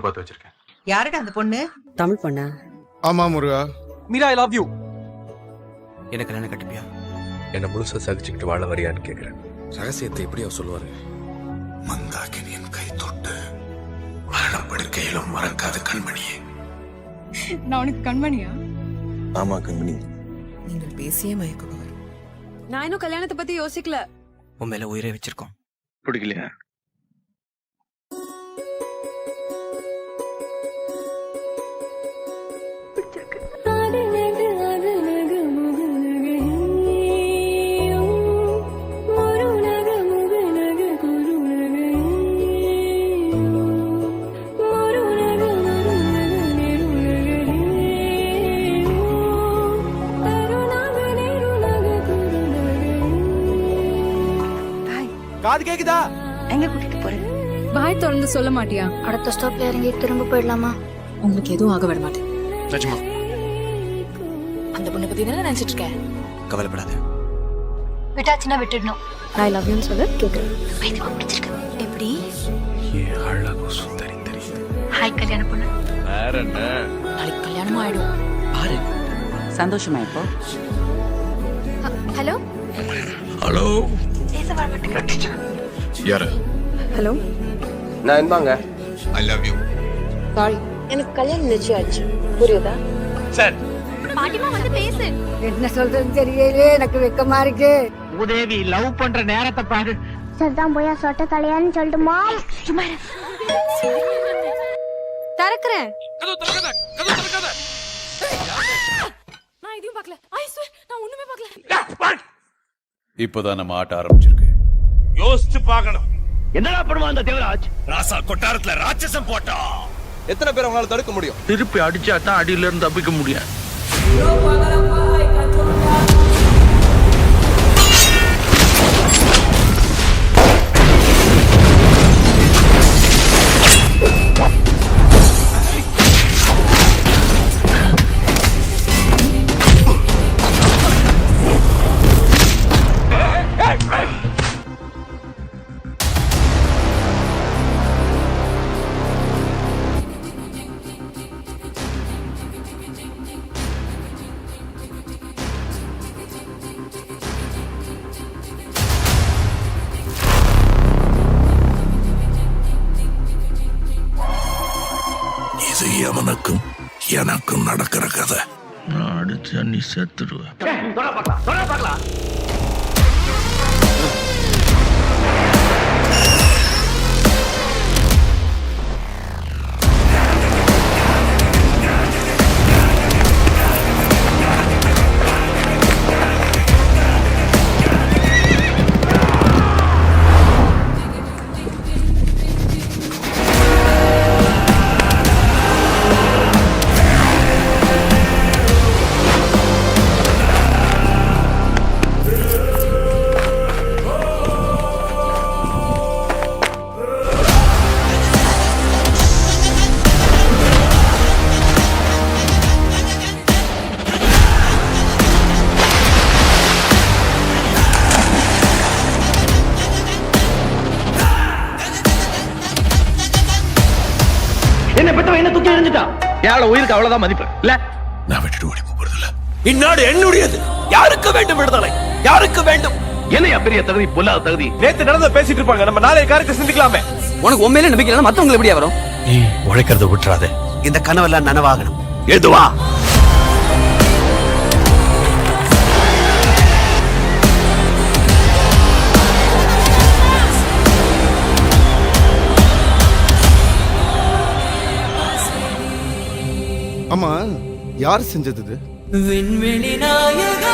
பார்த்து வச்சிருக்கேன். யாருடா அந்த பொண்ணு? தமிழ் பொண்ணா? ஆமா முருகா. Meera, I love you. எனக்கு கல்யாணம் கட்டுப்பியா? என்ன முழுசா சகிச்சுக்கிட்டு வாழ வரியான்னு கேட்கிறேன். ரகசியத்தை எப்படி அவர் சொல்லுவாரு? மந்தாகினியின் கை தொட்டு மரணப்படுக்கையிலும் மறக்காத கண்மணியே. நான் உனக்கு கண்மணியா? ஆமா கண்மணி. நீங்கள் பேசியே மயக்குபவர். நான் இன்னும் கல்யாணத்தை பத்தி யோசிக்கல. உன் மேல உயிரை வச்சிருக்கோம். பிடிக்கலையா? காது கேக்குதா? எங்க கூட்டிட்டு போறேன்? வாய் திறந்து சொல்ல மாட்டியா? அடுத்த ஸ்டாப்ல இறங்கி திரும்ப போயிடலாமா? உங்களுக்கு எதுவும் ஆக விட மாட்டேன். நிஜமா? அந்த பொண்ணை பத்தி தானே நினைச்சிட்டு இருக்கேன். கவலைப்படாத. விட்டாச்சுன்னா விட்டுடணும். ஐ லவ் யூன்னு சொல்ல கேக்குறேன். பைத்தியமா பிடிச்சிருக்கு. எப்படி? ஏன் அழகு சுந்தரி தெரியுது. ஹாய் கல்யாண பொண்ணு. வேற என்ன? நாளைக்கு கல்யாணம் ஆயிடும். பாரு. சந்தோஷமா இப்போ? ஹலோ. ஹலோ. பேச வர மாட்டேங்க. யாரு? ஹலோ, நான் என்பாங்க. I love you. சாரி, எனக்கு கல்யாணம் நிச்சயம் ஆச்சு. புரியுதா? சார் பாட்டிமா வந்து பேசு. என்ன சொல்றதுன்னு தெரியல, எனக்கு வெக்கமா இருக்கு. உதவி லவ் பண்ற நேரத்தை பாரு. சரிதான் போயா சொட்ட தலையான்னு சொல்லிட்டுமா? சும்மா திறக்கிறேன். நான் இதையும் பார்க்கல. ஐ ஸ்வேர் நான் ஒண்ணுமே பார்க்கல. இப்போதான் நம்ம ஆட்ட ஆரம்பிச்சிருக்கு. யோசிச்சு பார்க்கணும். என்னடா பண்ணுவான் அந்த தேவராஜ்? ராசா கொட்டாரத்துல ராட்சசம் போட்டா. எத்தனை பேர் உங்களால தடுக்க முடியும்? திருப்பி அடிச்சா தான் அடியில இருந்து தப்பிக்க முடியும். இது எவனுக்கும் எனக்கும் நடக்கிற கதை. நான் அடிச்சா நீ செத்துடுவ. என்ன பெற்றவன் என்ன தூக்கி எறிஞ்சிட்டான். யாரோட உயிருக்கு அவ்வளவுதான் மதிப்பு இல்ல. நான் விட்டுட்டு ஓடி போறதில்ல. இந்நாடு என்னுடையது. யாருக்கு வேண்டும் விடுதலை? யாருக்கு வேண்டும்? என்னையா பெரிய தகுதி, பொல்லாத தகுதி. நேத்து நடந்த பேசிட்டு இருப்பாங்க. நம்ம நாளைய காரியத்தை சிந்திக்கலாமே. உனக்கு உண்மையிலே நம்பிக்கை இல்லைன்னா மத்தவங்க எப்படியா வரும்? நீ உழைக்கிறத விட்டுறாத. இந்த கனவெல்லாம் நனவாகணும். எதுவா? ஆமா, யார் செஞ்சது இது? விண்வெளி நாயகா